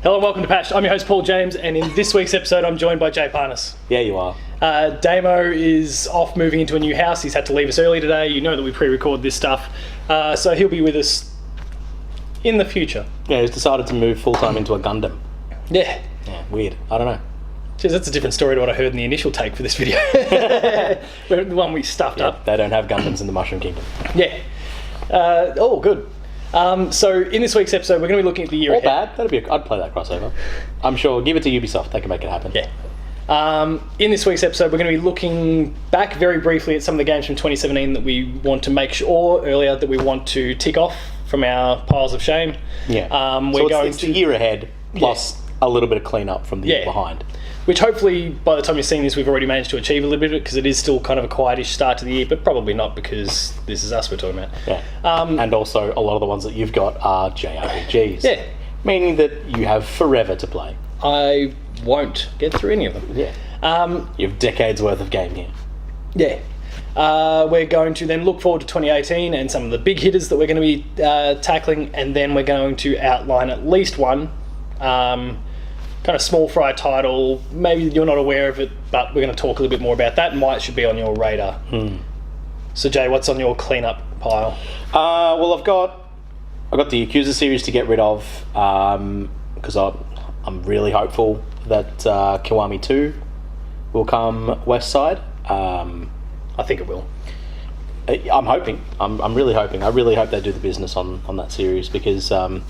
Hello and welcome to Patched. I'm your host Paul James, and in this week's episode I'm joined by Jay Parnas. Yeah, you are. Damo is off moving into a new house. He's had to leave us early today. You know that we pre-record this stuff. So he'll be with us in the future. Yeah, he's decided to move full-time into a Gundam. Yeah. Yeah, weird. I don't know. Jeez, that's a different story to what I heard in the initial take for this video. The one we stuffed up. They don't have Gundams in the Mushroom Kingdom. Yeah. Good. So in this week's episode, we're going to be looking at the year ahead. Bad. I'd play that crossover. I'm sure. Give it to Ubisoft. They can make it happen. Yeah. In this week's episode, we're going to be looking back very briefly at some of the games from 2017 that we want to make sure, earlier, that we want to tick off from our piles of shame. Yeah. It's the year ahead plus a little bit of cleanup from the year behind. Which hopefully, by the time you've seen this, we've already managed to achieve a little bit of it, because it is still kind of a quietish start to the year, but probably not, because this is us we're talking about. Yeah. And also, a lot of the ones that you've got are JRPGs. Yeah. Meaning that you have forever to play. I won't get through any of them. Yeah. You have decades worth of game here. Yeah. We're going to then look forward to 2018 and some of the big hitters that we're going to be tackling, and then we're going to outline at least one kind of small fry title. Maybe you're not aware of it, but we're going to talk a little bit more about that and why it should be on your radar. So Jay, what's on your cleanup pile? Well, I've got the Yakuza series to get rid of, because I'm really hopeful that Kiwami 2 will come West Side. I think it will. I'm hoping. I'm really hoping. I really hope they do the business on that series, because I'm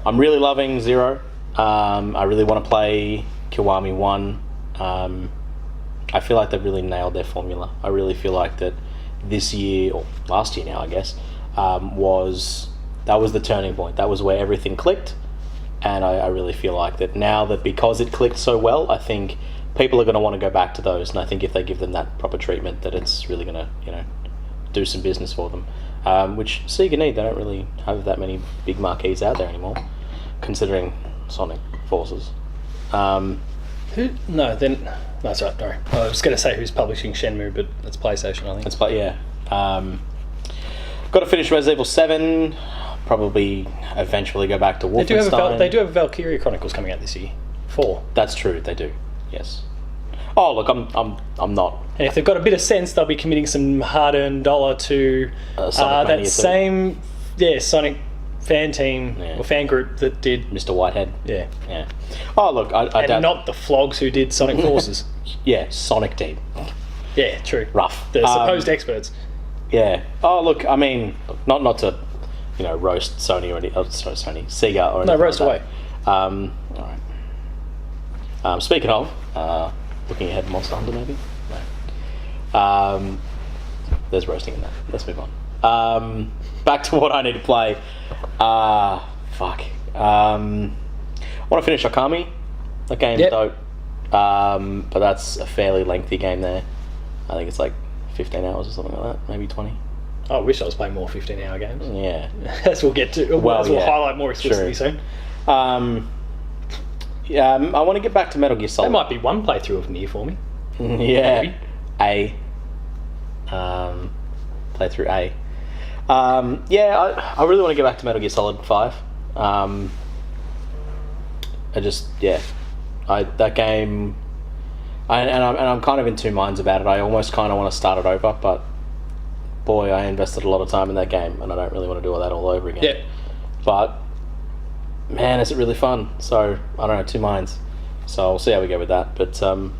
really loving Zero. I really want to play Kiwami 1. I feel like they've really nailed their formula. I really feel like that this year, or last year now I guess, was the turning point. That was where everything clicked, and I really feel like that now, that because it clicked so well, I think people are going to want to go back to those, and I think if they give them that proper treatment, that it's really going to do some business for them, which Sega need. They don't really have that many big marquees out there anymore, considering Sonic Forces. No, sorry. I was going to say who's publishing Shenmue, but it's PlayStation, I think. Got to finish Resident Evil 7. Probably eventually go back to Wolfenstein. They do have Valkyria Chronicles coming out this year. 4. That's true. They do. Yes. Oh, look, I'm not. And if they've got a bit of sense, they'll be committing some hard-earned dollar to that same Sonic fan team or fan group that did Mr. Whitehead. Yeah. Oh, look, I doubt, not the flogs who did Sonic Forces. Yeah, Sonic team. Yeah, true. Rough. The supposed experts. Yeah. Oh, look, I mean, not to, roast Sony or Sony, Sega or anything. No, roast like away. All right. Speaking of, looking ahead, Monster Hunter maybe. No. There's roasting in that. Let's move on. Back to what I need to play. Fuck. I want to finish Okami. That game's dope. But that's a fairly lengthy game there. I think it's like 15 hours or something like that, maybe 20. I wish I was playing more 15-hour games. Yeah. As we'll get to. We'll highlight more explicitly soon. I want to get back to Metal Gear Solid. There might be one playthrough of Nier for me. Yeah. Maybe. A. Playthrough A. I really want to get back to Metal Gear Solid 5. That game, I'm kind of in two minds about it. I almost kind of want to start it over, but boy, I invested a lot of time in that game, and I don't really want to do all that all over again. Yeah. But man, is it really fun? So I don't know, two minds. So we'll see how we go with that. But and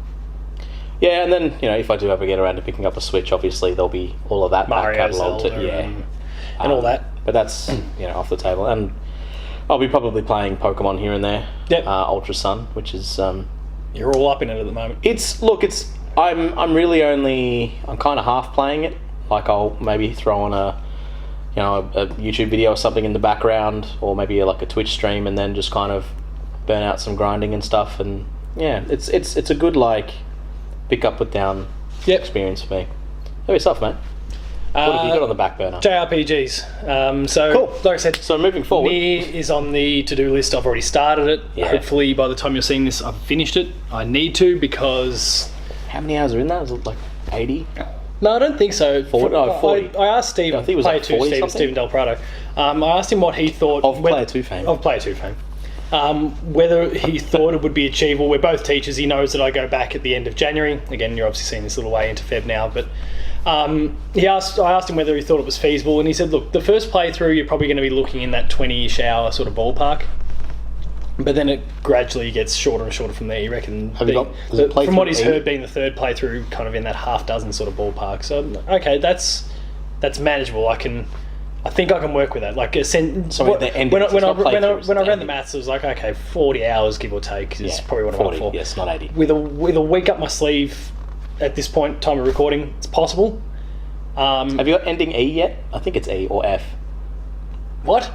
then if I do ever get around to picking up a Switch, obviously there'll be all of that back catalogue and all that. But that's off the table, and I'll be probably playing Pokemon here and there. Yep. Ultra Sun, which is you're all up in it at the moment. I'm kind of half playing it. Like I'll maybe throw on a YouTube video or something in the background, or maybe like a Twitch stream, and then just kind of burn out some grinding and stuff. And it's a good pick up, put down experience for me. How yourself, mate? What have you got on the back burner? JRPGs. Cool. Like I said, so moving forward, Nier is on the to-do list. I've already started it. Yeah. Hopefully by the time you're seeing this, I've finished it. I need to, because... How many hours are in that? Is it like 80? No, I don't think so. 40. I asked Steve, I think it was Player like 2 40 Stephen Del Prado. I asked him what he thought... Of Player 2 fame. Of Player 2 fame. Whether he thought it would be achievable, we're both teachers. He knows that I go back at the end of January. Again, you're obviously seeing this little way into Feb now, but I asked him whether he thought it was feasible, and he said, look, the first playthrough you're probably going to be looking in that 20-ish hour sort of ballpark, but then it gradually gets shorter and shorter from there. You reckon? From what he's heard, being the third playthrough, kind of in that half dozen sort of ballpark. So okay, that's manageable. I think I can work with that. Like, when I ran the maths, it was like, okay, 40 hours give or take is probably what I'm up for. Yes, not 80. With a week up my sleeve at this point, time of recording, it's possible. Have you got ending E yet? I think it's E or F. What?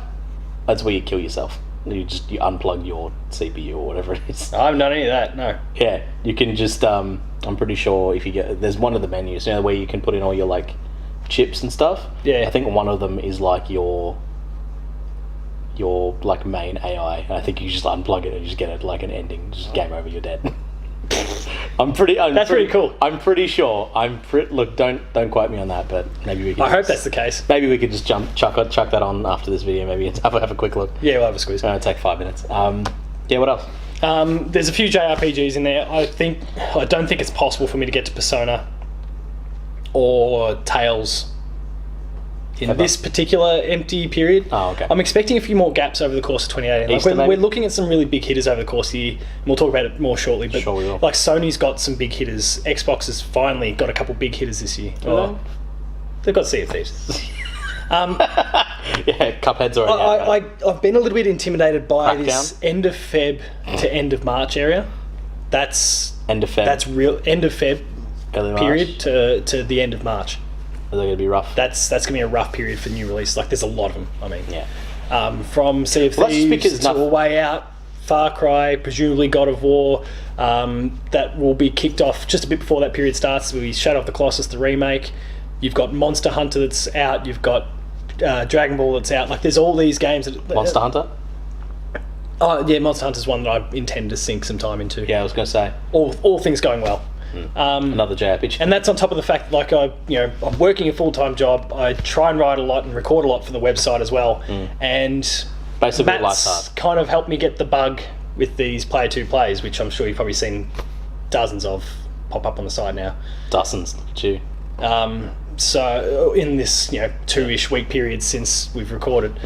That's where you kill yourself. You unplug your CPU or whatever it is. I haven't done any of that. No. Yeah, you can just. I'm pretty sure if you get there's one of the menus, where you can put in all your like chips and stuff. Yeah. I think one of them is like your like main AI, and I think you just unplug it and you just get it like an ending, just game over, you're dead. That's pretty cool. I'm pretty sure. Look, don't quote me on that, but maybe we can. I hope that's the case. Maybe we could just chuck that on after this video. Maybe have a quick look. Yeah, we'll have a squeeze. It'll take 5 minutes. Yeah, what else? There's a few JRPGs in there. I don't think it's possible for me to get to Persona or Tales in this particular empty period. Oh, okay. I'm expecting a few more gaps over the course of 2018. Like we're looking at some really big hitters over the course of the year, and we'll talk about it more shortly. But sure we will. Like Sony's got some big hitters. Xbox has finally got a couple big hitters this year. They've got Sea of Thieves. Yeah, Cuphead's already out. I've been a little bit intimidated by Crackdown. this end of Feb to end of March area. That's end of Feb. That's real end of Feb Early March. period to the end of March. Is that going to be rough? That's going to be a rough period for new releases. Like, there's a lot of them. I mean, yeah. From Sea of Thieves to A Way Out, Far Cry, presumably God of War. That will be kicked off just a bit before that period starts. Will be Shadow of the Colossus, the remake. You've got Monster Hunter that's out. You've got Dragon Ball that's out. Like, there's all these games that Monster Hunter. Oh yeah, Monster Hunter's one that I intend to sink some time into. Yeah, I was going to say. All things going well. Another JRPG. And that's on top of the fact that, like, I'm working a full-time job. I try and write a lot and record a lot for the website as well. And basically, Matt's kind of helped me get the bug with these player 2 plays, which I'm sure you've probably seen dozens of pop up on the site now. Dozens, too. So in this 2-ish week period since we've recorded.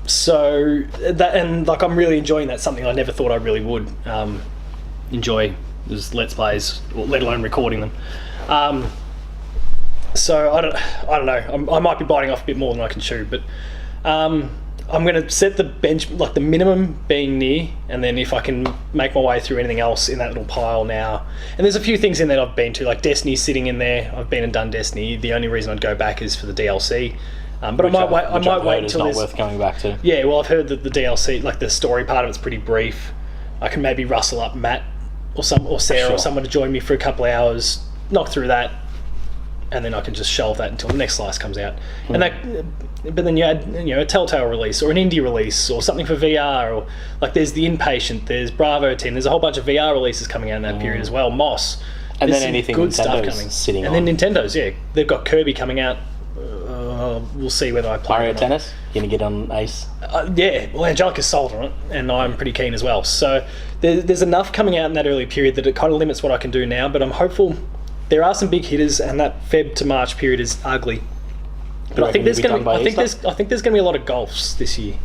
So that, and like, I'm really enjoying that. Something I never thought I really would enjoy. Just Let's Plays, or let alone recording them. So I don't know. I might be biting off a bit more than I can chew, but I'm going to set the bench, like the minimum being near, and then if I can make my way through anything else in that little pile now. And there's a few things in there I've been to, like Destiny's sitting in there. I've been and done Destiny. The only reason I'd go back is for the DLC. But I might wait until it's not worth going back to. Yeah, well, I've heard that the DLC, like the story part of it's pretty brief. I can maybe rustle up Matt or Sarah or someone to join me for a couple of hours, knock through that, and then I can just shelve that until the next slice comes out. And but then you add a Telltale release or an indie release or something for VR, or like there's the Inpatient, there's Bravo Team, there's a whole bunch of VR releases coming out in that period as well. Moss, and then anything good Nintendo's stuff coming. Sitting and on. then Nintendo's, they've got Kirby coming out. We'll see whether I play Mario it or not. Tennis, you gonna get on Ace? Yeah, well, Angelica's sold on it, and I'm pretty keen as well. So there's enough coming out in that early period that it kind of limits what I can do now. But I'm hopeful. There are some big hitters, and that Feb to March period is ugly. But I think there's going to be a lot of golfs this year.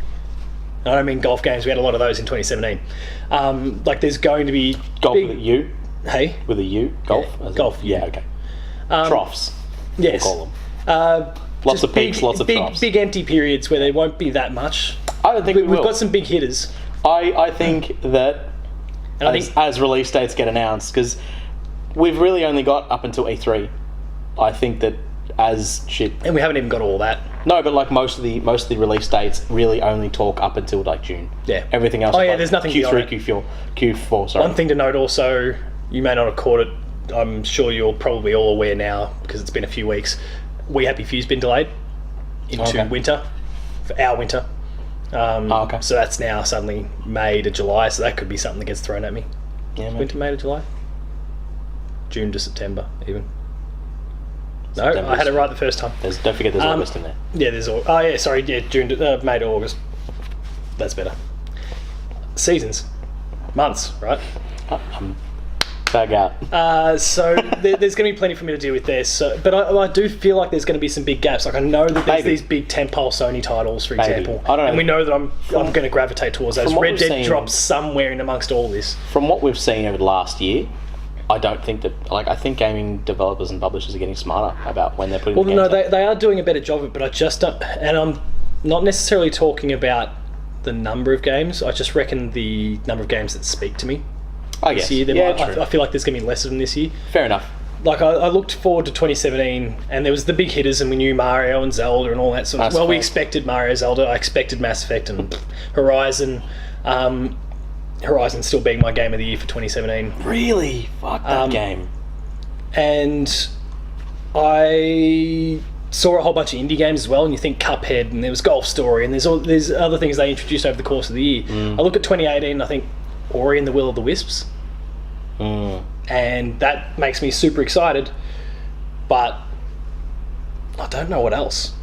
I don't mean golf games. We had a lot of those in 2017. Like there's going to be golf with a U. Hey, with a U, golf. Yeah, golf. Yeah, okay. Troughs. Yes. We'll call them. Lots of peaks, lots of troughs. Big empty periods where there won't be that much. I don't think we've got some big hitters. I think that as release dates get announced, because we've really only got up until E3. I think that as shit, and we haven't even got all that. No, but like most of the release dates really only talk up until like June. Yeah. Everything else. Oh yeah, like there's nothing Q3, Q4. Sorry. One thing to note also, you may not have caught it. I'm sure you're probably all aware now because it's been a few weeks. We Happy Few's been delayed into winter, for our winter. Okay. So that's now suddenly May to July. So that could be something that gets thrown at me. Yeah, maybe. Winter, May to July, June to September, even. No, I had it right the first time. Don't forget there's August in there. Yeah, June to May to August. That's better. seasons, months, right? Bag out. So there's going to be plenty for me to deal with there. So, but I do feel like there's going to be some big gaps. Like I know that there's these big tentpole Sony titles, for example, I don't know. and we know that I'm going to gravitate towards those. Red Dead drops somewhere in amongst all this. From what we've seen over the last year, I don't think that. Like I think gaming developers and publishers are getting smarter about when they're putting. Well, no, they are doing a better job of it, but I just don't. And I'm not necessarily talking about the number of games. I just reckon the number of games that speak to me. I guess. This year, I feel like there's going to be less of them this year. Fair enough. Like I looked forward to 2017, and there was the big hitters, and we knew Mario and Zelda and all that sort of. Well, we expected Mario, Zelda. I expected Mass Effect and Horizon. Horizon still being my game of the year for 2017. Really, fuck that game. And I saw a whole bunch of indie games as well, and you think Cuphead, and there was Golf Story, and there's other things they introduced over the course of the year. I look at 2018, and I think Ori and the Will of the Wisps. And that makes me super excited, but I don't know what else.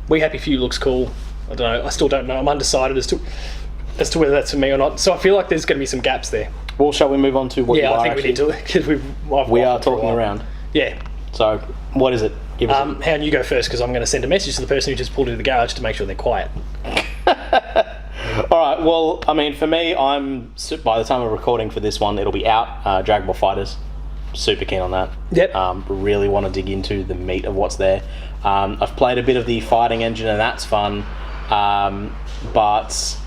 We Happy Few looks cool. I don't know. I still don't know. I'm undecided as to whether that's for me or not. So I feel like there's going to be some gaps there. Well, shall we move on to what you are? I think we need to, because we are talking around. Yeah. So what is it? Give us how do you go first? Because I'm going to send a message to the person who just pulled into the garage to make sure they're quiet. All right. Well, I mean, for me, by the time we're recording for this one, it'll be out. Dragon Ball FighterZ. Super keen on that. Yep. Really want to dig into the meat of what's there. I've played a bit of the fighting engine, and that's fun. But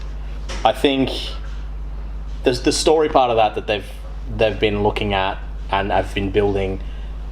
I think there's the story part of that they've been looking at and have been building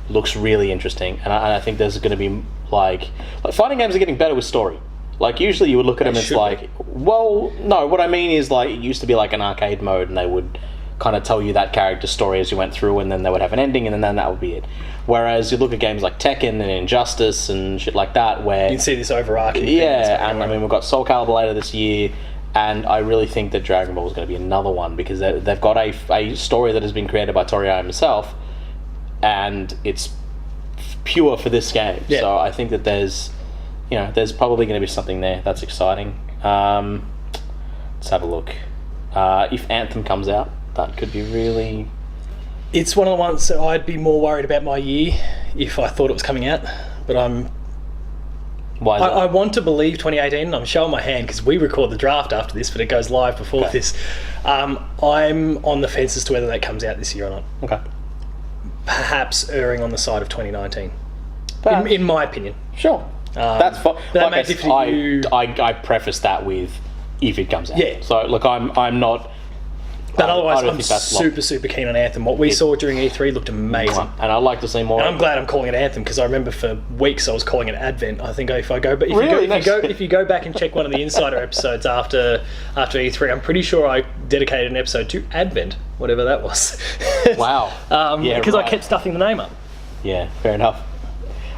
looks really interesting. And I think there's going to be like fighting games are getting better with story. Like usually you would look at them, it's like, well, no, what I mean is like it used to be like an arcade mode, and they would kind of tell you that character's story as you went through, and then they would have an ending, and then that would be it. Whereas you look at games like Tekken and Injustice and shit like that, where you can see this overarching thing. Yeah, and I mean we've got Soul Calibur later this year, and I really think that Dragon Ball is going to be another one because they've got a story that has been created by Toriyama himself, and it's pure for this game. Yeah. So I think that there's probably going to be something there that's exciting. Let's have a look. If Anthem comes out, that could be really... It's one of the ones that I'd be more worried about my year if I thought it was coming out, but Why is that? I want to believe 2018, and I'm showing my hand because we record the draft after this, but it goes live before this. I'm on the fence as to whether that comes out this year or not. Okay. Perhaps erring on the side of 2019, in my opinion. Sure. That's fine. I preface that with if it comes out. Yeah. So look, I'm not. But otherwise, I'm super keen on Anthem. What we saw during E3 looked amazing, and I'd like to see more. And I'm glad I'm calling it Anthem because I remember for weeks I was calling it Advent. I think if you go back and check one of the Insider episodes after E3, I'm pretty sure I dedicated an episode to Advent, whatever that was. Wow. Because I kept stuffing the name up. Yeah, fair enough.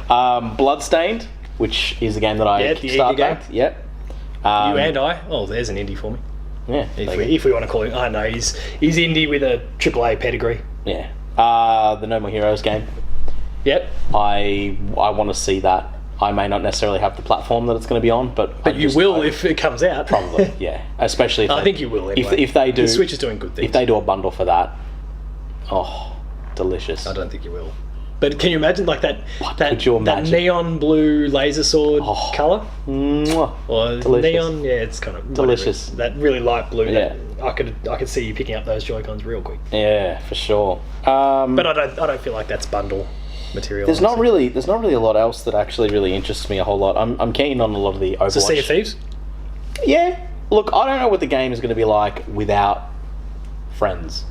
Bloodstained, which is the game that I kickstarted. Yep. You and I. Oh, there's an indie for me. Yeah. If we want to call him, I know he's indie with a AAA pedigree. Yeah. The No More Heroes game. Yep. I want to see that. I may not necessarily have the platform that it's going to be on, but you will if it comes out. Probably, yeah. Especially if I think you will. Anyway. If they do, the Switch is doing good things. If they do a bundle for that, oh, delicious. I don't think you will. But can you imagine like that that neon blue laser sword colour? Mwah. Or delicious. Neon, yeah, it's kind of delicious. That really light blue. Yeah. I could see you picking up those Joy-Cons real quick. Yeah, for sure. But I don't feel like that's bundle material. There's not really a lot else that actually really interests me a whole lot. I'm keen on a lot of the Overwatch. So Sea of Thieves? Yeah. Look, I don't know what the game is going to be like without friends.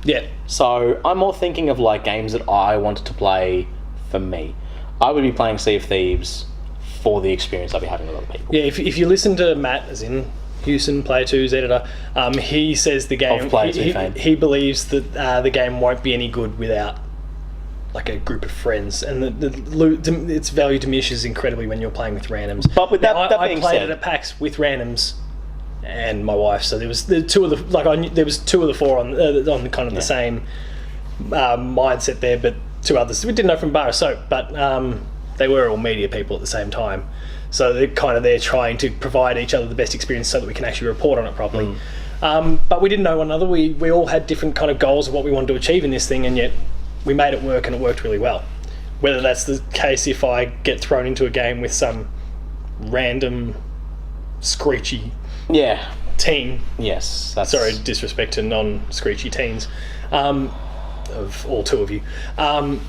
Yeah. So I'm more thinking of like games that I wanted to play for me. I would be playing Sea of Thieves for the experience I'd be having with other people. Yeah, if you listen to Matt, as in Houston, Player 2's editor, he says the game... He believes that the game won't be any good without like a group of friends, and its value diminishes incredibly when you're playing with randoms. But with that I being played said, it at PAX with randoms and my wife, so there was two of the four on the kind of the same mindset there, but two others we didn't know from bar of soap, but they were all media people at the same time, so they're kind of there trying to provide each other the best experience so that we can actually report on it properly. But we didn't know one another. We all had different kind of goals of what we wanted to achieve in this thing, and yet we made it work, and it worked really well. Whether that's the case if I get thrown into a game with some random screechy teen. Yes. That's... Sorry, disrespect to non-screechy teens. Of all two of you. I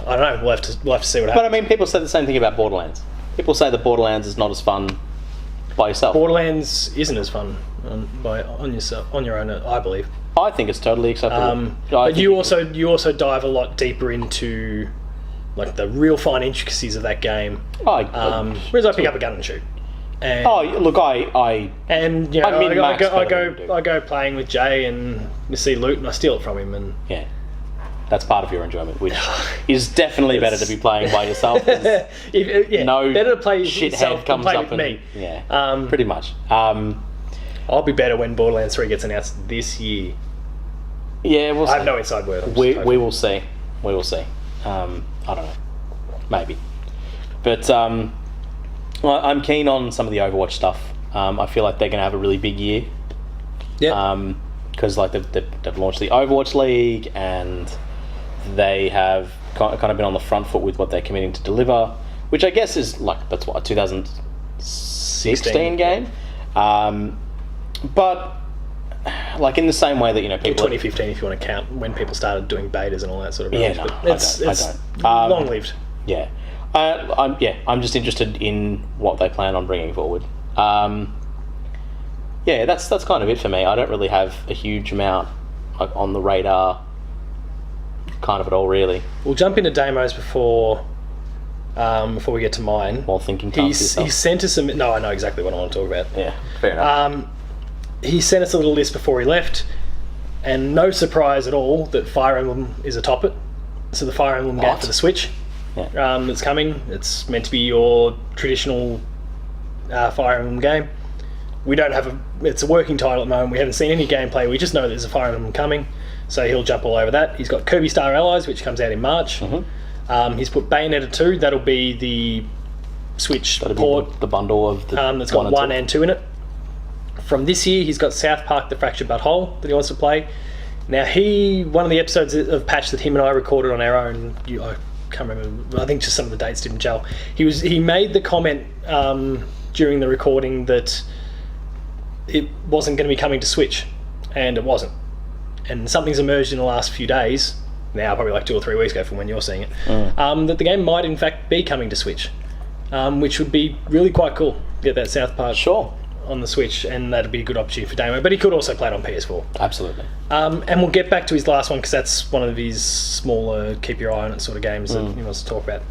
don't know. We'll have to see what happens. But I mean, people say the same thing about Borderlands. People say that Borderlands is not as fun by yourself. Borderlands isn't as fun on your own, I believe. I think it's totally acceptable. But you also dive a lot deeper into like the real fine intricacies of that game. Whereas I pick up a gun and shoot. And, I go playing with Jay and you see loot and I steal it from him, and yeah, that's part of your enjoyment, which is definitely better to be playing by yourself. Better to play shithead comes play up with me. Pretty much. I'll be better when Borderlands 3 gets announced this year. Yeah, we'll see. I have no inside word. We will see. We will see. I don't know. Maybe. But I'm keen on some of the Overwatch stuff. I feel like they're going to have a really big year. Yeah. Because they've launched the Overwatch League, and they have kind of been on the front foot with what they're committing to deliver, which I guess is that's what, a 2016 game. But like in the same way that people, 2015 if you want to count when people started doing betas and all that sort of I don't. long lived. Yeah. I'm just interested in what they plan on bringing forward. That's kind of it for me. I don't really have a huge amount on the radar, kind of at all, really. We'll jump into demos before we get to mine. While thinking time for yourself. He sent us no, I know exactly what I want to talk about. Yeah, fair enough. He sent us a little list before he left, and no surprise at all that Fire Emblem is atop it. So the Fire Emblem game for the Switch. Yeah. That's coming. It's meant to be your traditional Fire Emblem game. We don't have it's a working title at the moment. We haven't seen any gameplay. We just know there's a Fire Emblem coming, so he'll jump all over that. He's got Kirby Star Allies, which comes out in March. Mm-hmm. He's put Bayonetta 2. That'll be the Switch port. The bundle of the that's got 1 and 2 in it. From this year, he's got South Park: The Fractured But Whole that he wants to play. Now, one of the episodes of Patch that him and I recorded on our own, I can't remember, I think just some of the dates didn't gel. He made the comment during the recording that it wasn't going to be coming to Switch, and it wasn't. And something's emerged in the last few days, now probably like 2 or 3 weeks ago from when you're seeing it, that the game might in fact be coming to Switch, which would be really quite cool. Get that South Park on the Switch, and that'd be a good opportunity for demo. But he could also play it on PS4. Absolutely. And we'll get back to his last one because that's one of his smaller, keep your eye on it sort of games that he wants to talk about.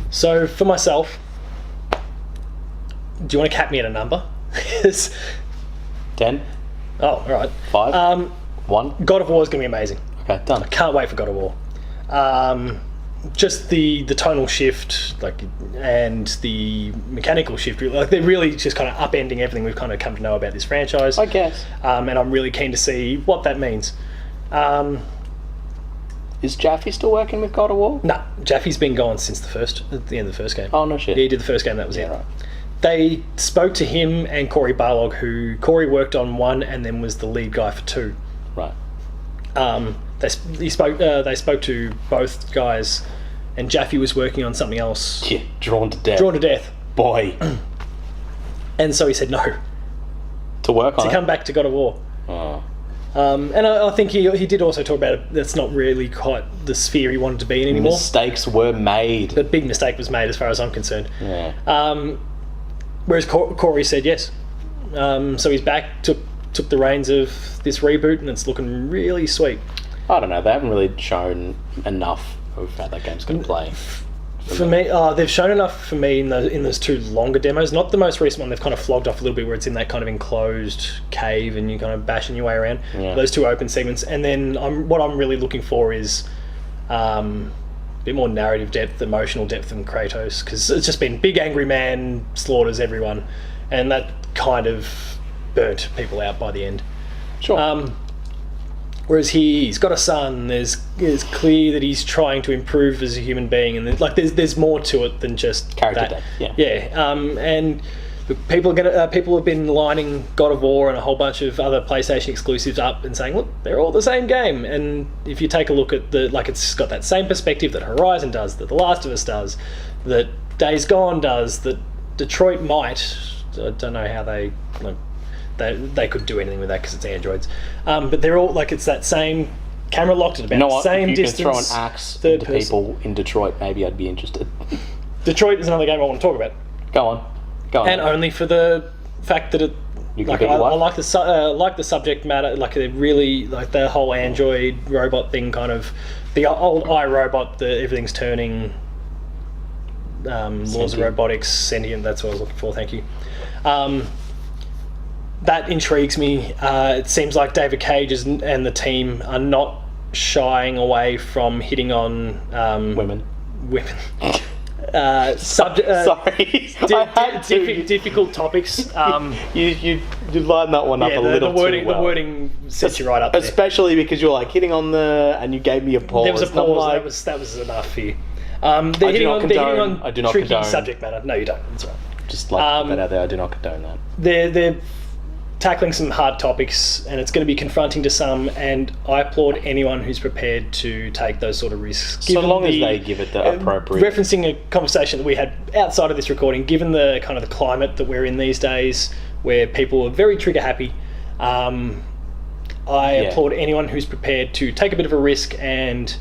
So for myself, do you want to cap me at a number? 10. Oh, all right. 5. 1. God of War is going to be amazing. Okay, done. I can't wait for God of War. Just the tonal shift, and the mechanical shift, they're really just kind of upending everything we've kind of come to know about this franchise. I guess. And I'm really keen to see what that means. Is Jaffe still working with God of War? No, Jaffe's been gone since the end of the first game. Oh, no shit. Yeah, he did the first game, that was it. Right. They spoke to him and Corey Barlog, who Corey worked on 1 and then was the lead guy for 2. Right. They spoke to both guys, and Jaffe was working on something else. Yeah, Drawn to Death. Boy. And so he said no. To work on to come back to God of War. Oh. And I think he did also talk about it. That's not really quite the sphere he wanted to be in anymore. Mistakes were made. The big mistake was made as far as I'm concerned. Yeah. Whereas Corey said yes. So he's back, took the reins of this reboot, and it's looking really sweet. I don't know. They haven't really shown enough of how that game's going to play. For me, they've shown enough for me in those 2 longer demos. Not the most recent one. They've kind of flogged off a little bit where it's in that kind of enclosed cave and you're kind of bashing your way around. Yeah. Those 2 open segments. And then what I'm really looking for is a bit more narrative depth, emotional depth than Kratos. Because it's just been big angry man, slaughters everyone. And that kind of burnt people out by the end. Sure. Whereas he's got a son. It's clear that he's trying to improve as a human being, and there's more to it than just character that. depth. Yeah. Yeah. And People have been lining God of War and a whole bunch of other PlayStation exclusives up and saying, look, they're all the same game. And if you take a look at it's got that same perspective that Horizon does, that The Last of Us does, that Days Gone does, that Detroit might. I don't know how they could do anything with that because it's Androids. But they're all it's that same camera locked at about the same distance. If you can throw an axe into people in Detroit, maybe I'd be interested. Detroit is another game I want to talk about. Go on. And only for the fact that I like the subject matter, they really the whole android robot thing, kind of the old iRobot, everything's turning, laws of robotics, sentient. That's what I was looking for. Thank you. That intrigues me. It seems like David Cage and the team are not shying away from hitting on women. Difficult topics. You lined that one up a little too well. The wording sets you right up there. Especially because you're hitting on and you gave me a pause. There was a pause. That was enough for you. They're hitting on tricky subject matter. No, you don't. That's right. Just put that out there. I do not condone that. They're tackling some hard topics, and it's going to be confronting to some, and I applaud anyone who's prepared to take those sort of risks. So long as they give it the appropriate... Referencing a conversation that we had outside of this recording, given the kind of the climate that we're in these days, where people are very trigger happy, I applaud anyone who's prepared to take a bit of a risk and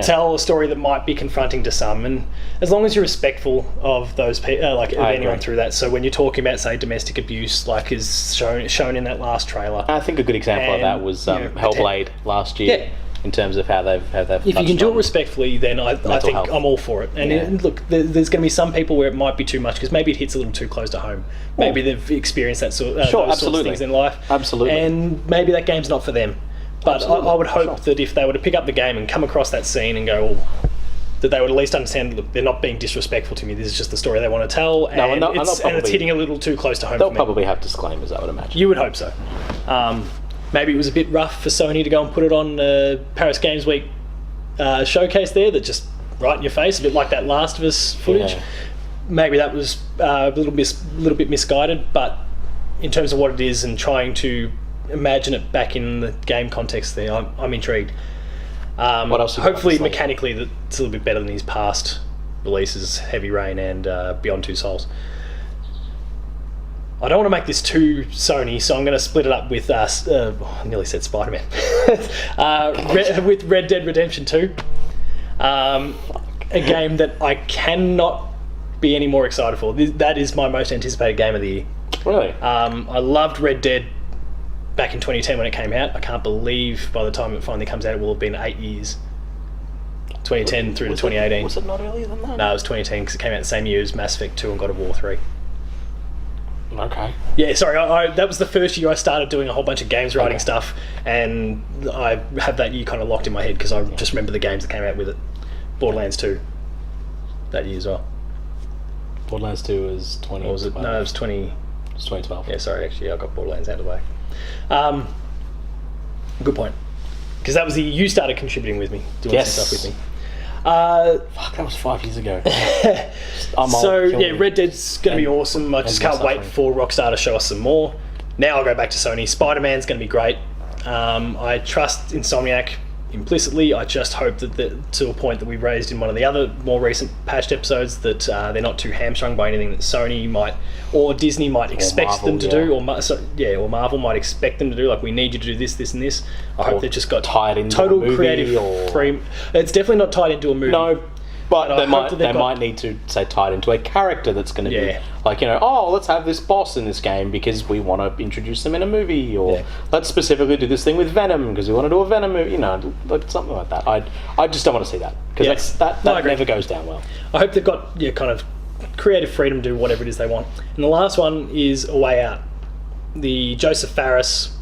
tell a story that might be confronting to some, and as long as you're respectful of those people, anyone through that. So when you're talking about, say, domestic abuse, is shown in that last trailer, I think a good example of that was Hellblade last year. In terms of how they've if you can do it respectfully, then I think health. I'm all for it. And look, there's going to be some people where it might be too much because maybe it hits a little too close to home. Maybe they've experienced that those sorts of things in life. Absolutely. And maybe that game's not for them. But I would hope that if they were to pick up the game and come across that scene and go, that they would at least understand, look, they're not being disrespectful to me. This is just the story they want to tell, and it's hitting a little too close to home for me. They'll probably have disclaimers, I would imagine. You would hope so. Maybe it was a bit rough for Sony to go and put it on Paris Games Week showcase there, that just right in your face, a bit like that Last of Us footage. Yeah. Maybe that was a little bit misguided, but in terms of what it is and trying to imagine it back in the game context there, I'm intrigued. What else? Hopefully mechanically it's a little bit better than his past releases, Heavy Rain and Beyond Two Souls. I don't want to make this too Sony, so I'm going to split it up with I nearly said Spider-Man with Red Dead Redemption 2, a game that I cannot be any more excited for. That is my most anticipated game of the year. Really? I loved Red Dead back in 2010 when it came out. I can't believe by the time it finally comes out it will have been 8 years. 2010 through to 2018. Was it not earlier than that? No, it was 2010 because it came out the same year as Mass Effect 2 and God of War 3. Okay. Yeah, sorry, that was the first year I started doing a whole bunch of games writing stuff, and I have that year kind of locked in my head because I just remember the games that came out with it. Borderlands 2 that year as well. Borderlands 2 was 20. Or was it? No, it was 20. It was 2012. Yeah, sorry, actually, I got Borderlands out of the way. Good point. Because that was the year you started contributing with me, doing some stuff with me. Fuck, that was 5 years ago. Red Dead's going to be awesome. I just can't wait for Rockstar to show us some more. Now I'll go back to Sony. Spider-Man's going to be great. I trust Insomniac implicitly. I just hope that to a point that we raised in one of the other more recent patched episodes, that they're not too hamstrung by anything that Sony might or Disney might expect them to do, or Marvel might expect them to do. Like, we need you to do this, this, and this. I hope they've just got tied into total a movie creative free. It's definitely not tied into a movie. No. But they might need to, say, tie it into a character that's going to be like, let's have this boss in this game because we want to introduce them in a movie, or let's specifically do this thing with Venom because we want to do a Venom movie, like something like that. I just don't want to see that because that never goes down well. I hope they've got kind of creative freedom to do whatever it is they want. And the last one is A Way Out, the Joseph Fares.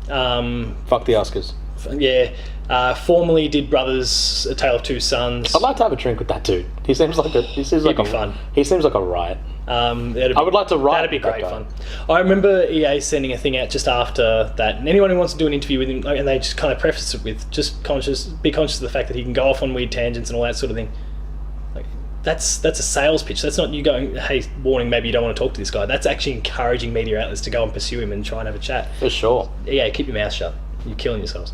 Fuck the Oscars. Formerly did Brothers: A Tale of Two Sons. I'd like to have a drink with that dude. He seems like fun. He seems like a riot. I would like to write. That'd be great fun. I remember EA sending a thing out just after that, and anyone who wants to do an interview with him, and they just kind of preface it with be conscious of the fact that he can go off on weird tangents and all that sort of thing. Like, that's a sales pitch. That's not you going, hey, warning, maybe you don't want to talk to this guy. That's actually encouraging media outlets to go and pursue him and try and have a chat. For sure. Yeah, keep your mouth shut. You're killing yourselves.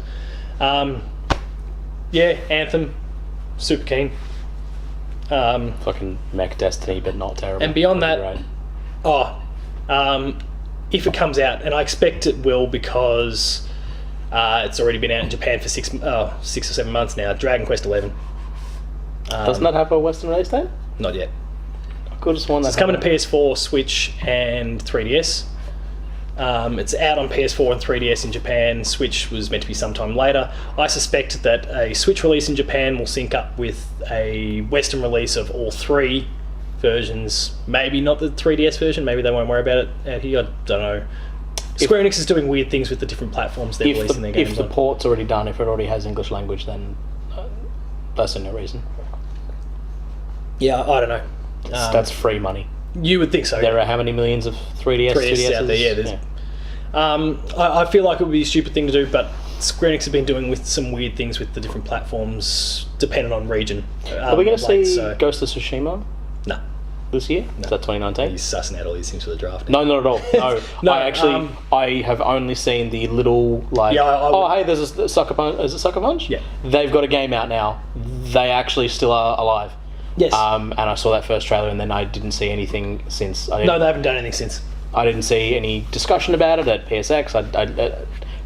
Yeah, Anthem, super keen. Fucking mech Destiny, but not terrible. And beyond that, right. If it comes out, and I expect it will because it's already been out in Japan for 6 or 7 months now, Dragon Quest 11. Doesn't that have a Western release date? Not yet. I could have sworn that. It's coming to PS4, Switch, and 3DS. It's out on PS4 and 3DS in Japan. Switch was meant to be sometime later. I suspect that a Switch release in Japan will sync up with a Western release of all 3 versions. Maybe not the 3DS version. Maybe they won't worry about it out here. I don't know. Square Enix is doing weird things with the different platforms they're releasing their games on. If the on. port's already done, if it already has English language, then that's no reason. Yeah, I don't know. That's free money. You would think so. There are how many millions of 3DS 2DSs out there? Yeah, I feel like it would be a stupid thing to do, but Square Enix have been doing with some weird things with the different platforms, depending on region. Are we going to see Ghost of Tsushima? No. This year? No. Is that 2019? He's sussing out all these things for the draft. No, not at all. No, No, I have only seen the little hey, there's a Sucker Punch. Is it Sucker Punch? Yeah. They've got a game out now. They actually still are alive. Yes. And I saw that first trailer, and then I didn't see anything since. No, they haven't done anything since. I didn't see any discussion about it at PSX.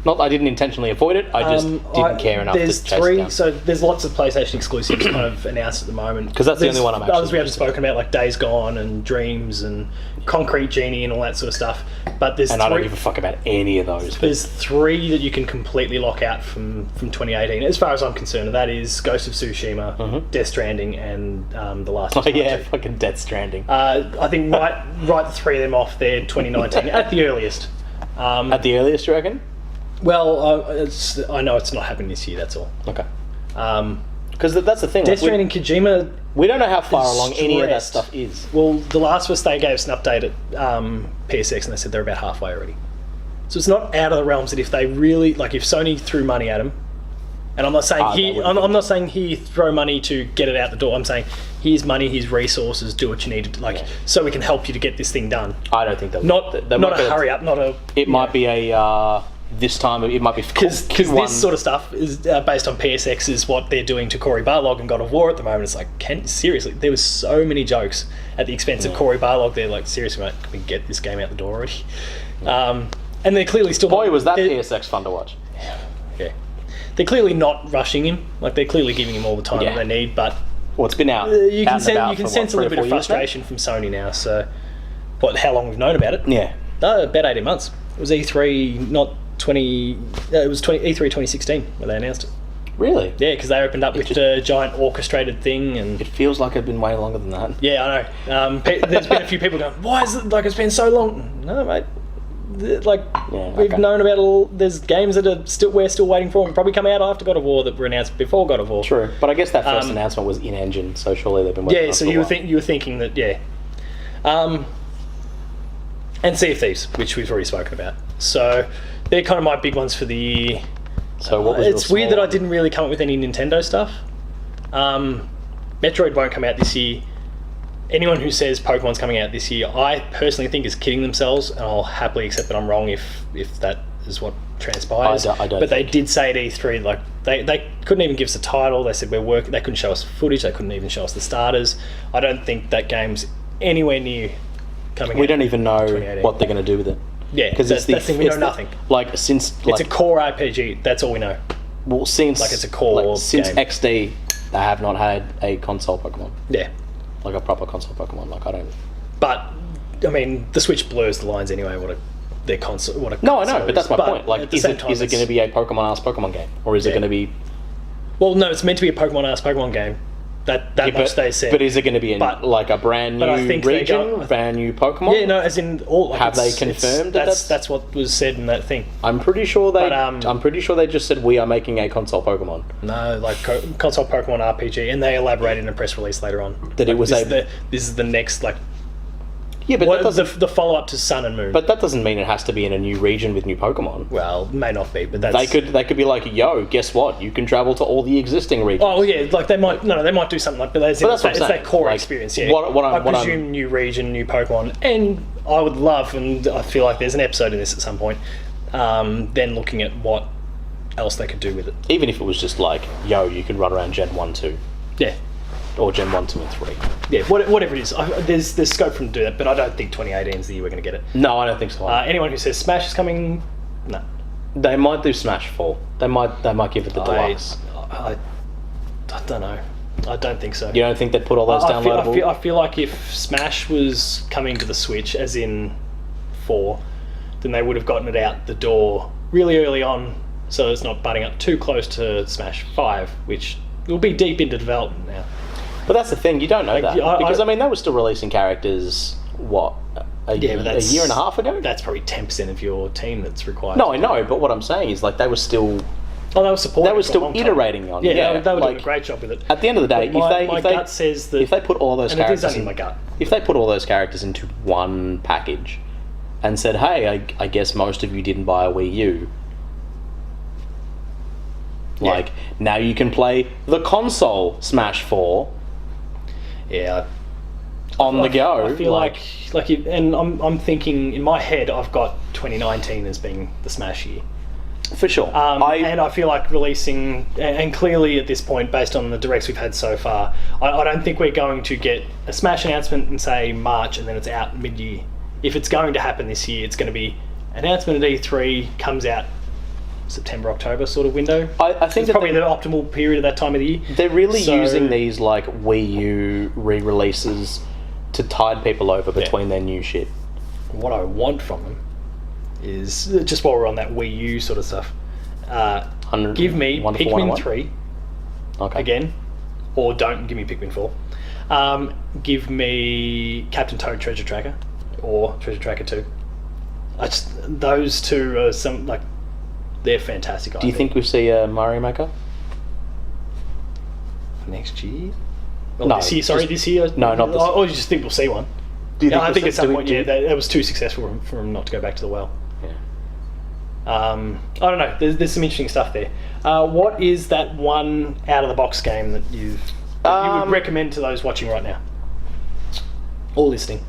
I didn't intentionally avoid it. I just didn't care enough to chase it down. So there's lots of PlayStation exclusives kind of announced at the moment. Because that's the only one I'm actually. Others we haven't spoken about, like Days Gone and Dreams and Concrete Genie and all that sort of stuff. But there's I don't give a fuck about any of those. There's 3 that you can completely lock out from 2018, as far as I'm concerned. And that is Ghost of Tsushima, Death Stranding, and The Last of Us. Oh yeah, fucking Death Stranding. I think write the 3 of them off there, 2019 at the earliest. At the earliest, you reckon? Well, I know it's not happening this year. That's all. Okay. Because that's the thing. Death Stranding, Kojima. We don't know how far along any of that stuff is. Well, The Last of Us, they gave us an update at PSX, and they said they're about halfway already. So it's not out of the realms that if they really if Sony threw money at them, and I'm not saying I'm not saying he throw money to get it out the door. I'm saying here's money, here's resources, do what you need to so we can help you to get this thing done. I don't think that not a hurry up, not a. It might be a. This time it might be because this sort of stuff is based on PSX is what they're doing to Cory Barlog and God of War at the moment. It's like, seriously, there was so many jokes at the expense of Cory Barlog. They're like, seriously, mate, can we get this game out the door already? And they're clearly still. Boy, was that PSX fun to watch. Yeah, they're clearly not rushing him. Like they're clearly giving him all the time that they need. But it's been out. You can sense a little bit of frustration from Sony now. So, how long we've known about it? Yeah, about 18 months. It was E3, not. It was E3 2016 when they announced it. Really? Yeah, because they opened up with the giant orchestrated thing, and it feels like it's been way longer than that. Yeah, I know. There's been a few people going, "Why is it it's been so long?" No, mate. We've known about all. There's games that we're still waiting for, and probably come out after God of War that were announced before God of War. True, but I guess that first announcement was in engine, so surely they've been waiting. Yeah, so you were thinking that, and Sea of Thieves, which we've already spoken about. So they're kind of my big ones for the year. So what was it's weird that I didn't really come up with any Nintendo stuff. Metroid won't come out this year. Anyone who says Pokemon's coming out this year, I personally think is kidding themselves, and I'll happily accept that I'm wrong if that is what transpires. I don't. But they did say at E3, they couldn't even give us a title. They said we're working. They couldn't show us footage. They couldn't even show us the starters. I don't think that game's anywhere near coming out. We don't even know what they're going to do with it. Yeah, because that's the thing. We know nothing. It's a core RPG. That's all we know. Well, since it's a core since game. XD, they have not had a console Pokemon. Yeah, like a proper console Pokemon. I don't. But I mean, the Switch blurs the lines anyway. Their console? No, I know, but that's my point. Is it going to be a Pokemon game, or is it going to be? Well, no, it's meant to be a Pokemon game. That much they said. But is it going to be a brand new region, brand new Pokemon? Yeah, no, as in all. Have they confirmed that's what was said in that thing? I'm pretty sure they just said we are making a console Pokemon. No, console Pokemon RPG, and they elaborated in a press release later on. That it was this is the next Yeah, but What, that doesn't. the follow-up to Sun and Moon. But that doesn't mean it has to be in a new region with new Pokemon. Well, may not be, but that's... They could be like, yo, guess what? You can travel to all the existing regions. Oh yeah, like they might do something like, but that's what I'm it's saying. that core Like, experience. Yeah, I presume new region, new Pokemon, and I would love, and I feel like there's an episode in this at some point. Then looking at what else they could do with it. Even if it was just like, yo, you can run around Gen 1, 2. Yeah, Or Gen 1, 2, and 3. yeah, whatever it is. There's scope for them to do that, but I don't think 2018 is the year we're going to get it. No, I don't think so. Anyone who says Smash is coming, no. They might do Smash 4. They might give it the deluxe. I don't know. I don't think so. You don't think they'd put all those downloadable? I feel like if Smash was coming to the Switch, as in 4, then they would have gotten it out the door really early on, so it's not butting up too close to Smash 5, which will be deep into development now. But that's the thing, you don't know that. I- Because, I mean, they were still releasing characters, what, a year and a half ago? That's probably 10% of your team that's required. No, I know, but what I'm saying is, like, they were still... Oh, they were supporting. They were it for a still long time. iterating on it. Yeah, they were doing like, a great job with it. At the end of the day, But my gut says that... if they put all those and characters... it is only my gut. If they put all those characters into one package and said, hey, I guess most of you didn't buy a Wii U, like, now you can play the console Smash 4 Yeah, on the go. I feel like and I'm thinking in my head I've got 2019 as being the Smash year. For sure. And I feel like releasing, and clearly at this point, based on the directs we've had so far, I don't think we're going to get a Smash announcement in, say, March, and then it's out mid-year. If it's going to happen this year, it's going to be announcement at E3, comes out September, October sort of window. I think it's probably the optimal period at that time of the year. They're really using these, like, Wii U re-releases to tide people over between their new shit. What I want from them is, just while we're on that Wii U sort of stuff, give me Pikmin 3 again, or don't give me Pikmin 4. Give me Captain Toad Treasure Tracker or Treasure Tracker 2. Those two are they're fantastic. Do you think we'll see a Mario Maker? Next year? No, this year, sorry, this year? No, not this year. Or you just think we'll see one? Do you think I think at some point, do you- that was too successful for him not to go back to the well. Yeah. I don't know. There's some interesting stuff there. What is that one out of the box game that you would recommend to those watching right now or listening?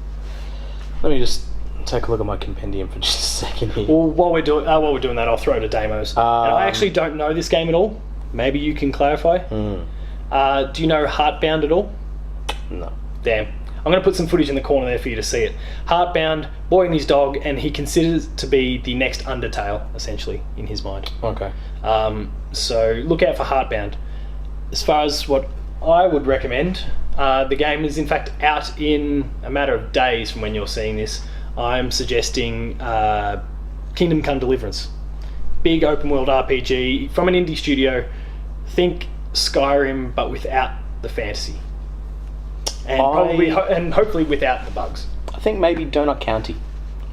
Let me just take a look at my compendium for just a second here. Well, while we're doing that, I'll throw to demos. And I actually don't know this game at all. Maybe you can clarify. Do you know Heartbound at all? No. Damn. I'm going to put some footage in the corner there for you to see it. Heartbound, boy and his dog, and he considers it to be the next Undertale, essentially, in his mind. Okay. So look out for Heartbound. As far as what I would recommend, the game is in fact out in a matter of days from when you're seeing this. I'm suggesting Kingdom Come Deliverance. Big open world RPG from an indie studio. Think Skyrim, but without the fantasy. And hopefully without the bugs. I think maybe Donut County.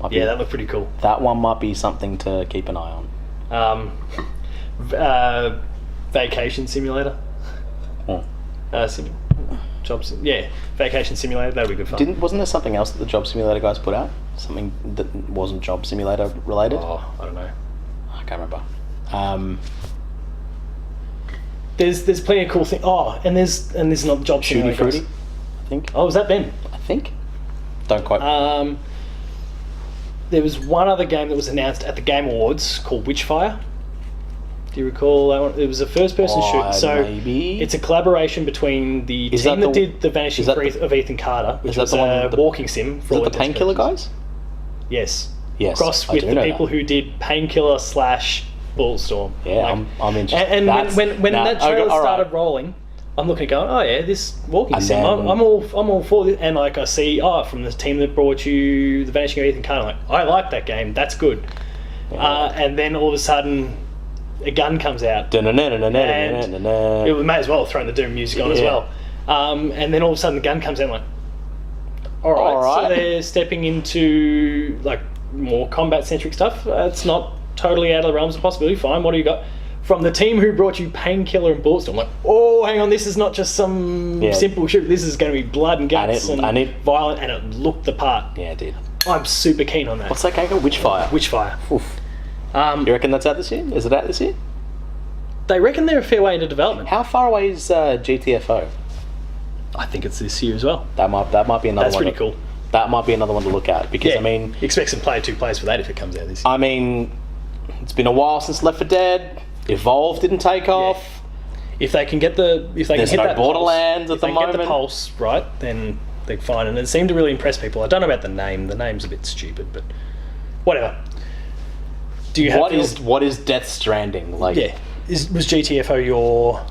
That looked pretty cool. That one might be something to keep an eye on. Vacation Simulator. Vacation Simulator. That'd be good fun. Wasn't there something else that the Job Simulator guys put out? Something that wasn't Job Simulator related? Oh, I don't know. I can't remember. There's plenty of cool things. Oh, and there's not Job Shooty Simulator. Fruity, I think. Oh, was that Ben? I think. Don't quite. There was one other game that was announced at the Game Awards called Witchfire. Do you recall that one? It was a first-person shooter. So maybe. It's a collaboration between the team that did The Vanishing of Ethan Carter, which was a walking sim. Is it the Painkiller guys? Yes. Yes. Crossed with the people who did Painkiller / Bulletstorm. Yeah, I'm interested. And when that trailer started rolling, I'm looking at going, oh yeah, this walking sim, I'm all for this. And like I see, from the team that brought you The Vanishing of Ethan Carter, I'm like, I like that game, that's good. And then all of a sudden, a gun comes out. And it may as well have thrown the Doom music on as well. And then all of a sudden the gun comes out, I'm like, all right. So they're stepping into like more combat-centric stuff. It's not totally out of the realms of possibility. Fine, what do you got? from the team who brought you Painkiller and Bulletstorm. I'm like, oh, hang on, this is not just some simple shoot. This is going to be blood and guts and violent, and it looked the part. Yeah, it did. I'm super keen on that. What's that game called? Witchfire. Witchfire. Oof. You reckon that's out this year? Is it out this year? They reckon they're a fair way into development. How far away is GTFO? I think it's this year as well. That might be another one. That's pretty cool. That might be another one to look at because, I mean... expect some player 2 plays for that if it comes out this year. I mean, it's been a while since Left 4 Dead. Evolve didn't take off. If they can get the... If they There's can hit no that Borderlands pulse, at the moment. If they get the pulse right, then they're fine. And it seemed to really impress people. I don't know about the name. The name's a bit stupid, but whatever. Do you have... What is Death Stranding? Like... Yeah. Was GTFO your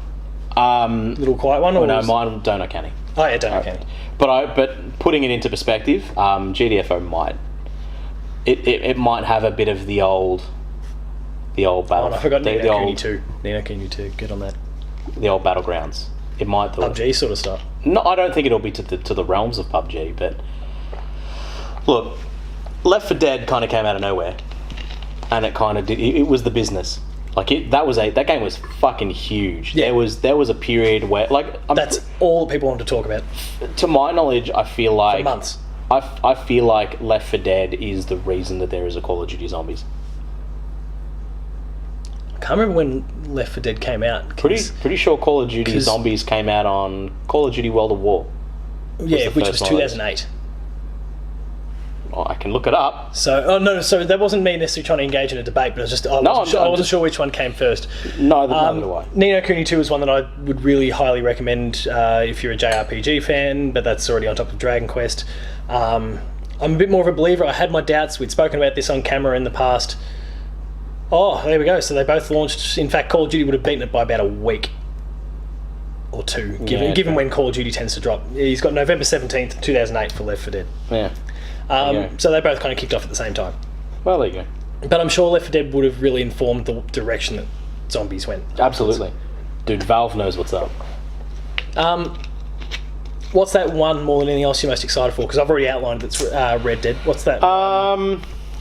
little quiet one? Or no, mine Don't Uncanny. Oh yeah, Don't Uncanny. But putting it into perspective, GTFO might it might have a bit of the old battle. Oh, I forgot Ni no Kuni 2. Ni no Kuni 2. Get on that. The old battlegrounds. It might do PUBG sort of stuff. No, I don't think it'll be to the realms of PUBG. But look, Left 4 Dead kind of came out of nowhere, and it kind of did. It was the business. Like that game was fucking huge. Yeah. There was a period where that's all people want to talk about. To my knowledge, I feel like for months. I feel like Left 4 Dead is the reason that there is a Call of Duty Zombies. I can't remember when Left 4 Dead came out. Pretty sure Call of Duty Zombies came out on Call of Duty World at War. Yeah, which was 2008. Well, I can look it up. So that wasn't me necessarily trying to engage in a debate, but I wasn't sure which one came first. Neither do I. Ni no Kuni 2 is one that I would really highly recommend if you're a JRPG fan, but that's already on top of Dragon Quest. I'm a bit more of a believer. I had my doubts. We'd spoken about this on camera in the past. Oh, there we go. So they both launched. In fact, Call of Duty would have beaten it by about a week or two, given when Call of Duty tends to drop. He's got November 17th, 2008 for Left 4 Dead. Yeah. So they both kind of kicked off at the same time. Well, there you go. But I'm sure Left 4 Dead would have really informed the direction that Zombies went. Absolutely. Dude, Valve knows what's up. What's that one more than anything else you're most excited for? Because I've already outlined that's Red Dead. What's that?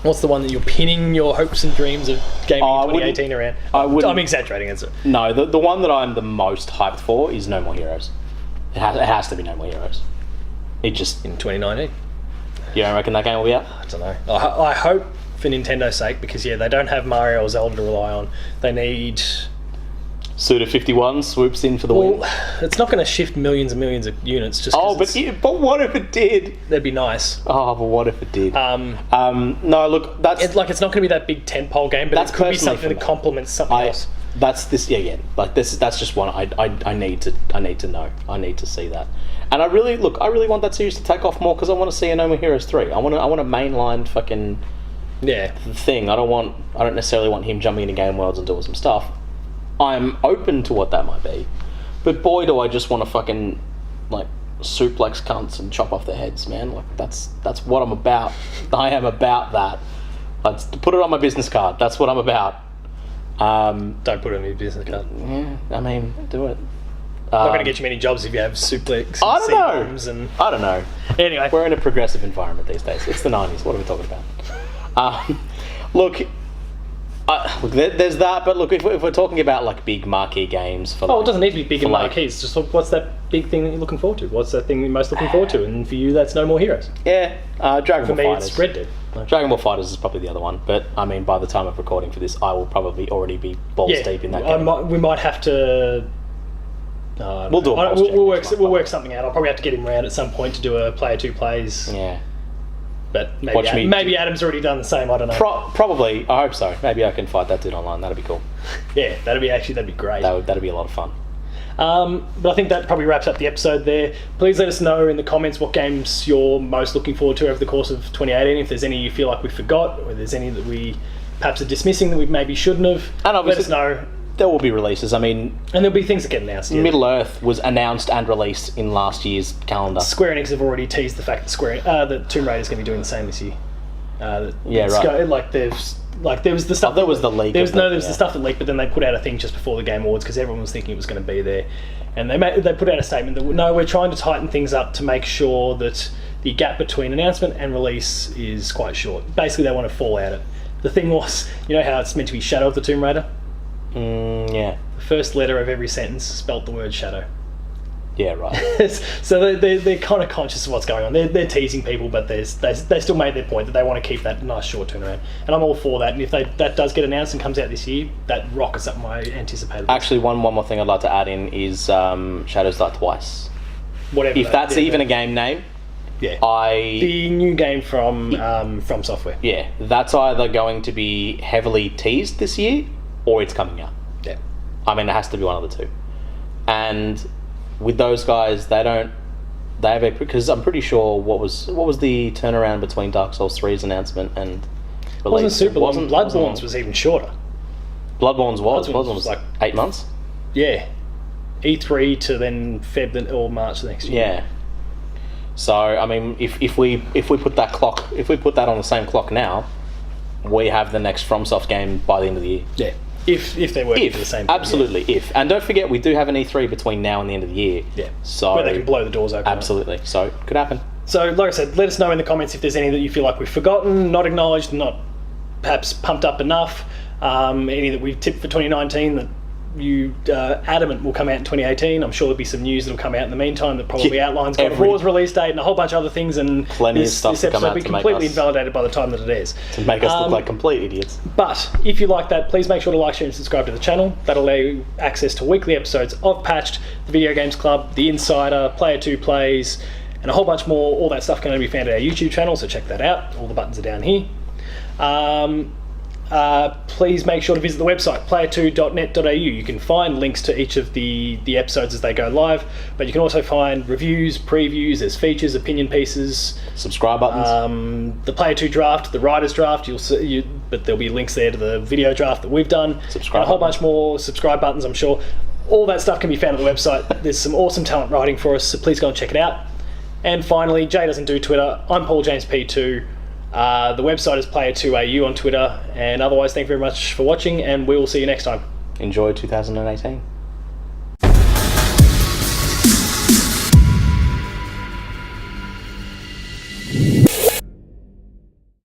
What's the one that you're pinning your hopes and dreams of gaming in 2018 around? I'm exaggerating. It's No, the one that I'm the most hyped for is No More Heroes. It has to be No More Heroes. It just... In 2019. You don't reckon that game will be out? I don't know. I hope for Nintendo's sake, because they don't have Mario or Zelda to rely on. They need... Suda51 swoops in for the win. It's not going to shift millions and millions of units just but what if it did? That'd be nice. Oh, but what if it did? No, look, that's... It's not going to be that big tentpole game, but it could be something that complements something else. That's this again. Like that's just one I need to know. I need to see that. And I really want that series to take off more because I want to see a No More Heroes 3. I want a mainline fucking thing. I don't necessarily want him jumping into game worlds and doing some stuff. I'm open to what that might be, but boy, do I just want to fucking suplex cunts and chop off their heads, man. Like that's what I'm about. I am about that. Let's put it on my business card. That's what I'm about. Don't put it on your business card. Yeah, I mean, do it. Not going to get you many jobs if you have suplex. I don't know. And... I don't know. Anyway, we're in a progressive environment these days. It's the 90s. What are we talking about? Look, there's that. But look, if we're talking about big marquee games for it doesn't need to be big and marquees. Just what's that big thing that you're looking forward to? What's that thing you're most looking forward to? And for you, that's No More Heroes. Yeah, Dragon Ball Fighters. It's Red Dead. Dragon Ball Fighters is probably the other one. But I mean, by the time of recording for this, I will probably already be balls deep in that game. We might have to. We'll do a we'll work something out. I'll probably have to get him around at some point to do a player 2 plays. Yeah. But maybe Adam's already done the same. I don't know. Probably. I hope so. Maybe I can fight that dude online. That'd be cool. Yeah, that'd be great. That'd be a lot of fun. But I think that probably wraps up the episode there. Please let us know in the comments what games you're most looking forward to over the course of 2018. If there's any you feel like we forgot, or there's any that we perhaps are dismissing that we maybe shouldn't have. And obviously, let us know. There will be releases. I mean... And there'll be things that get announced. Yeah. Middle-earth was announced and released in last year's calendar. Square Enix have already teased the fact that Tomb Raider is going to be doing the same this year. Right. There was the stuff... there was the leak. There was the stuff that leaked, but then they put out a thing just before the Game Awards because everyone was thinking it was going to be there. And they put out a statement that, no, we're trying to tighten things up to make sure that the gap between announcement and release is quite short. Basically, they want to fall out it. The thing was, you know how it's meant to be Shadow of the Tomb Raider? Yeah. The first letter of every sentence spelt the word shadow. Yeah, right. So they're kind of conscious of what's going on. They're teasing people, but they still made their point that they want to keep that nice short turnaround. And I'm all for that. And if that does get announced and comes out this year, that rockets up my anticipated. Actually, one more thing I'd like to add in is Shadows Die Twice. Whatever. If that's even a game name, yeah. The new game from Software. Yeah, that's either going to be heavily teased this year, or it's coming out. Yeah. I mean, it has to be one of the two. And with those guys, because I'm pretty sure what was the turnaround between Dark Souls 3's announcement and release? It wasn't super long. Bloodborne's was even shorter. Bloodborne's was like 8 months. Yeah, E3 to then Feb or March the next year. Yeah. So I mean, if we put that on the same clock now, we have the next FromSoft game by the end of the year. Yeah. If they're working for the same thing. Absolutely, yeah. And don't forget, we do have an E3 between now and the end of the year. Yeah. So where they can blow the doors open. Absolutely. Right? So could happen. So like I said, let us know in the comments if there's any that you feel like we've forgotten, not acknowledged, not perhaps pumped up enough. Any that we've tipped for 2019 that you adamant will come out in 2018. I'm sure there'll be some news that'll come out in the meantime that probably outlines God of War's release date and a whole bunch of other things, and plenty of stuff this episode will be completely invalidated by the time that it is. To make us look like complete idiots. But if you like that, please make sure to like, share and subscribe to the channel. That'll allow you access to weekly episodes of Patched, the Video Games Club, The Insider, Player 2 Plays, and a whole bunch more. All that stuff can only be found at our YouTube channel, so check that out. All the buttons are down here. Please make sure to visit the website, player2.net.au. You can find links to each of the episodes as they go live, but you can also find reviews, previews, there's features, opinion pieces, subscribe buttons, the Player 2 draft, the Writer's draft, but there'll be links there to the video draft that we've done, subscribe and a whole bunch more subscribe buttons, I'm sure. All that stuff can be found at the website. There's some awesome talent writing for us, so please go and check it out. And finally, Jay doesn't do Twitter. I'm Paul James P2. The website is Player2AU on Twitter, and otherwise thank you very much for watching, and we will see you next time. Enjoy 2018.